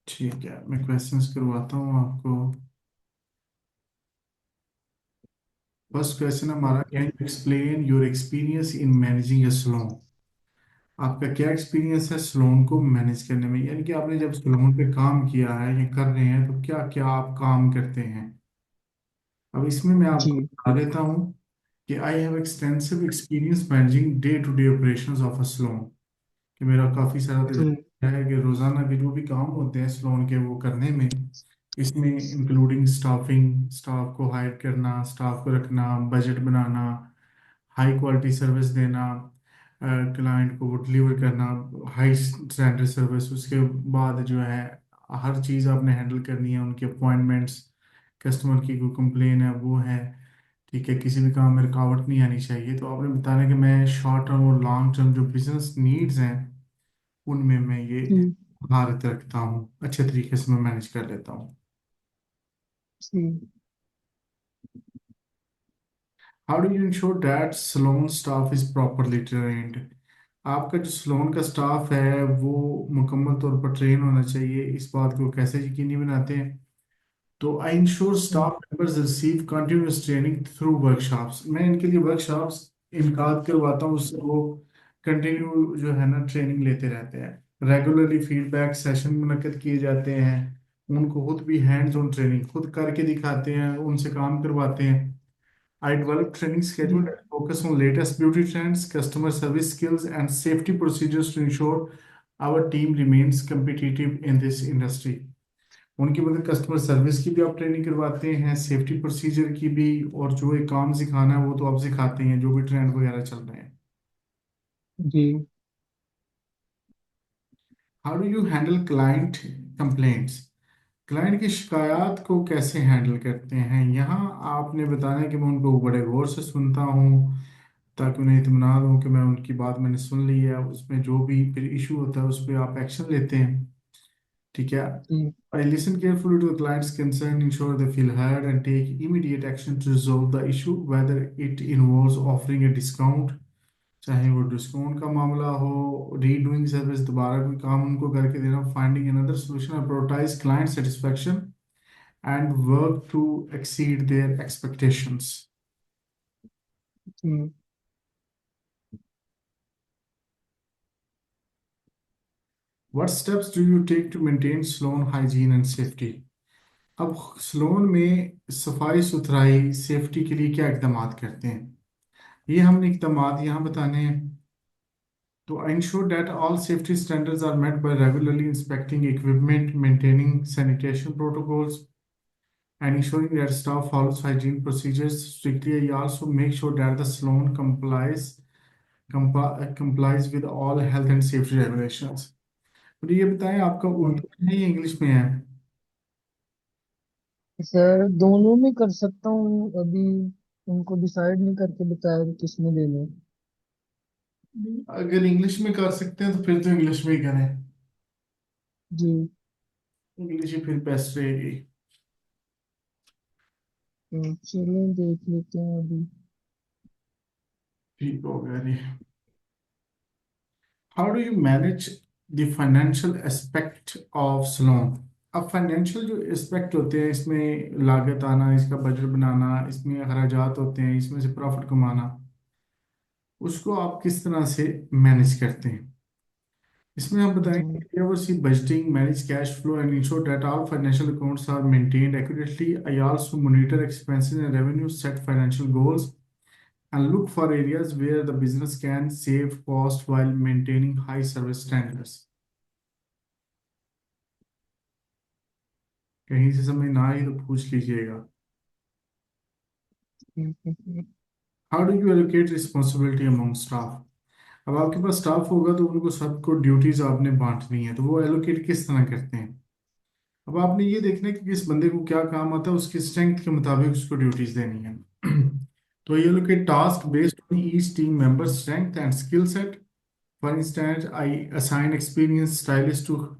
ठीक है, मैं क्वेश्चंस करवाता हूँ आपको। फर्स्ट क्वेश्चन हमारा, okay. Can you explain your experience in managing a salon. आपका क्या एक्सपीरियंस है स्लोन को मैनेज करने में, यानी कि आपने जब स्लोन पे काम किया है या कर रहे हैं तो क्या क्या आप काम करते हैं। अब इसमें मैं आपको जी। बता देता हूँ कि I have extensive experience managing day to day operations of a salon. कि मेरा काफ़ी सारा जी। तजुर्बा है कि रोज़ाना के जो भी काम होते हैं स्लोन के वो करने में, इसमें इंक्लूडिंग स्टाफिंग, स्टाफ को हायर करना, स्टाफ को रखना, बजट बनाना, हाई क्वालिटी सर्विस देना, क्लाइंट को वो डिलीवर करना, हाई स्टैंडर्ड सर्विस। उसके बाद जो है हर चीज़ आपने हैंडल करनी है, उनके अपॉइंटमेंट्स, कस्टमर की कोई कंप्लेन है वो है। ठीक है, किसी भी काम में रुकावट नहीं आनी चाहिए। तो आपने बताना कि मैं शॉर्ट टर्म और लॉन्ग टर्म जो बिजनेस नीड्स हैं उनमें मैं ये जी। महारत रखता हूँ, अच्छे तरीके से मैं मैनेज कर लेता हूँ। जी। How do you ensure that salon staff is properly trained. आपका जो सलोन का स्टाफ है वो मुकम्मल तौर पर ट्रेन होना चाहिए। इस बात को कैसे यकीनी बनाते हैं, तो आई इंश्योर जी। Staff members receive continuous training through workshops. मैं इनके लिए वर्कशॉप्स इनकाद करवाता हूँ, उससे वो कंटिन्यू जो है ना ट्रेनिंग लेते रहते हैं। रेगुलरली फीडबैक सेशन मुनक्कद किए जाते हैं। उनको खुद भी हैंड्स ऑन ट्रेनिंग खुद करके दिखाते हैं, उनसे काम करवाते हैं। I develop training schedule ji. that focus on latest beauty trends, customer service skills, and safety procedures to ensure our team remains competitive in this industry. उनकी मतलब कस्टमर सर्विस की भी आप ट्रेनिंग करवाते हैं, सेफ्टी प्रोसीजर की भी, और जो एक काम सिखाना है वो तो आप सिखाते हैं जो भी ट्रेंड वगैरह चल रहे हैं। जी। How do you handle client complaints. Client की शिकायत को कैसे हैंडल करते हैं, यहाँ आपने बताना है कि मैं उनको बड़े गौर से सुनता हूँ ताकि उन्हें इत्मीनान हो कि मैं उनकी बात मैंने सुन ली है, उसमें जो भी फिर इशू होता है उस पर आप एक्शन लेते हैं। ठीक है। जी। I listen carefully to the client's concern, ensure they feel heard, and take immediate action to resolve the issue, whether it involves offering a discount, चाहे वो डिस्काउंट का मामला हो, रीडूइंग सर्विस, दोबारा कोई काम उनको करके देना, फाइंडिंग अनदर सोल्यूशन, और prioritise client satisfaction and work to exceed their expectations. जी। What steps do you take to maintain salon hygiene and safety? अब सलोन में सफाई सुथराई सेफ्टी के लिए क्या इकदाम करते हैं, ये हमने इकदाम यहाँ बताने हैं। तो ensure that all safety standards are met by regularly inspecting equipment, maintaining sanitation protocols, and ensuring that staff follows hygiene procedures strictly. I also make sure that the salon complies with all health and safety regulations. तो ये बताएं, आपका जी। उर्दू में है या English में है। Sir दोनों में कर सकता हूँ अभी। उनको डिसाइड नहीं करके बताया कि किस में देना है। अगर इंग्लिश में कर सकते हैं तो फिर तो इंग्लिश में ही करें। जी। इंग्लिश ही फिर बेस्ट रहेगी। तो चलो देख लेते हैं अभी। ठीक हो गया जी। How do you manage the financial aspect of salon. अब फाइनेंशियल जो एस्पेक्ट होते हैं, इसमें लागत आना, इसका बजट बनाना, इसमें अखराजात होते हैं, इसमें से प्रॉफिट कमाना, उसको आप किस तरह से मैनेज करते हैं। इसमें हम बताएंगे जी। कि oversee budgeting, manage cash flow, and ensure that all financial accounts are maintained accurately. I also monitor expenses and revenue, set financial goals, and look for areas where the business can save cost while maintaining high service standards। कहीं से समझ ना आए तो पूछ लीजिएगा। ठीक है फिर। How do U allocate responsibility among staff. अब आपके पास स्टाफ होगा तो उनको सबको ड्यूटीज आपने बांटनी है, तो वो एलोकेट किस तरह करते हैं। अब आपने ये देखना है कि किस बंदे को क्या काम आता है, उसकी स्ट्रेंथ के मुताबिक उसको ड्यूटीज देनी है। तो ये allocate task based on each team member strength and skill set. For instance, I assign experienced stylists to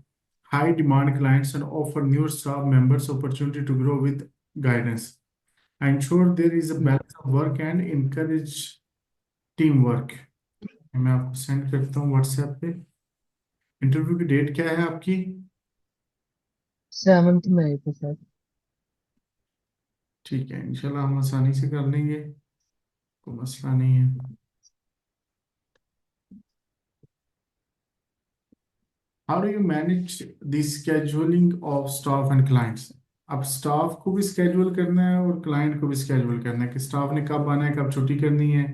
high demand clients and offer newer staff members opportunity to grow with guidance. I ensure there is a जी। balance of work and encourage teamwork। मैं आपको send करता हूँ WhatsApp पे। Interview की date क्या है आपकी। 7th में है तो सर। ठीक है, इंशाल्लाह हम आसानी से कर लेंगे, कोई मसला नहीं है। How do you manage the scheduling of staff and clients? अब स्टाफ को भी स्केड्यूल करना है और क्लाइंट को भी स्केड्यूल करना है कि स्टाफ ने कब आना है, कब छुट्टी करनी है,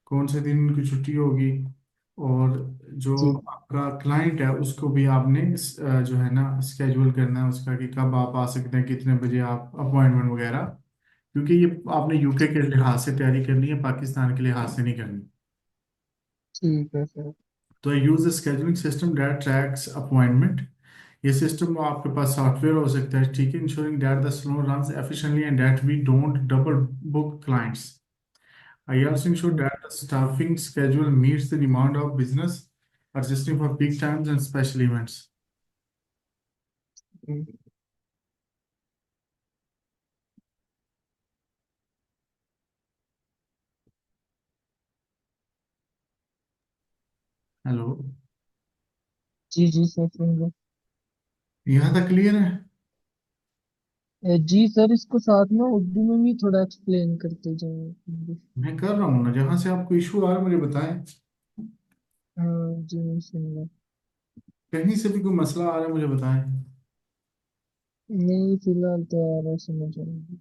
कौन से दिन उनकी छुट्टी होगी। और जो जी। आपका क्लाइंट है उसको भी आपने जो है ना स्केड्यूल करना है उसका, कि कब आप आ सकते हैं, कितने बजे आप अपॉइंटमेंट वगैरह। क्योंकि ये आपने यूके के लिहाज से तैयारी करनी है, पाकिस्तान के लिहाज से नहीं करनी। ठीक है सर। तो use the scheduling system that tracks appointment. ये सिस्टम आपके पास सॉफ्टवेयर हो सकता है, ठीक है, ensuring that the slow run efficiently and that we don't double book clients. I also ensure hmm, that the staffing schedule meets the demand of business, adjusting for peak times and special events. हम्म। Hello, जी sir सुन लो। यहाँ तक clear है? जी sir, इसको साथ में उर्दू में भी थोड़ा एक्सप्लेन करते जाए। मैं कर रहा हूँ ना, जहाँ से आपको इशू आ रहा है मुझे बताएं। हाँ जी, मैं सुन रहा। कहीं से भी कोई मसला आ रहा है मुझे बताएं। नहीं, फिलहाल तो आ रहा है, समझ आ रहा है।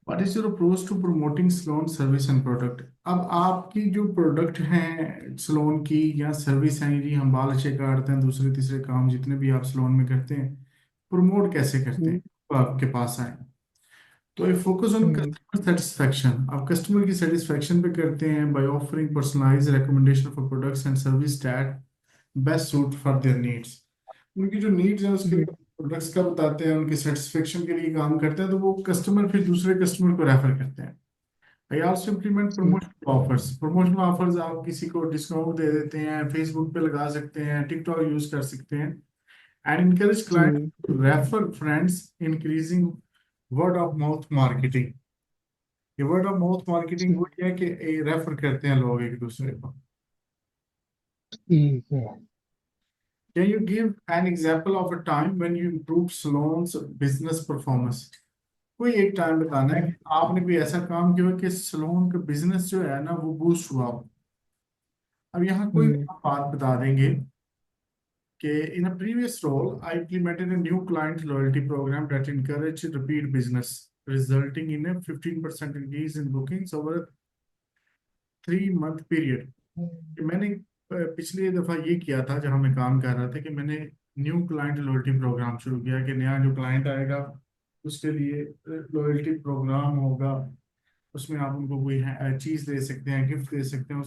What is your approach to promoting salon service and product? अब आपकी जो प्रोडक्ट हैं सलोन की या सर्विस हैं, जी हम बाल अच्छे काटते हैं, दूसरे तीसरे काम जितने भी आप सलोन में करते हैं, प्रमोट कैसे करते हैं जी। तो आपके पास आए? तो ये focus on hmm. Customer satisfaction, आप कस्टमर की सेटिस्फैक्शन पे करते हैं by offering personalised recommendation for products and service that best suit for their needs. उनकी जो नीड्स हैं उसके जी। लिए प्रोडक्ट्स का बताते हैं, उनके सेटिस्फेक्शन के लिए काम करते हैं, तो वो कस्टमर फिर दूसरे कस्टमर को रेफर करते हैं। आई आल्सो इम्प्लीमेंट जी। Promotional offers. प्रमोशनल ऑफर्स आप किसी को डिस्काउंट दे देते हैं, फेसबुक पे लगा सकते हैं, टिकटॉक यूज कर सकते हैं। एंड इनकरेज क्लाइंट जी। To refer friends, increasing word of mouth marketing. ये वर्ड ऑफ माउथ मार्केटिंग ठीक। वो है कि रेफर करते हैं लोग एक दूसरे को। ठीक है। Can you give an example of a time when you improved Salon's business performance? कोई एक टाइम बताना है कि आपने कोई ऐसा काम किया हो कि सलोन का बिजनेस जो है ना वो बूस्ट हुआ हो। अब यहाँ कोई भी हम्म। आप बात बता देंगे कि in a previous role I implemented a new client loyalty program that encouraged repeat business, resulting in a 15% increase in bookings over a 3 month period. कि मैंने पिछली दफा ये किया था जहां मैं काम कर रहा था, कि मैंने न्यू क्लाइंट लॉयल्टी प्रोग्राम शुरू किया कि नया जो क्लाइंट आएगा उसके लिए लॉयल्टी प्रोग्राम होगा। उसमें आप उनको कोई चीज दे सकते हैं, गिफ्ट दे सकते हैं,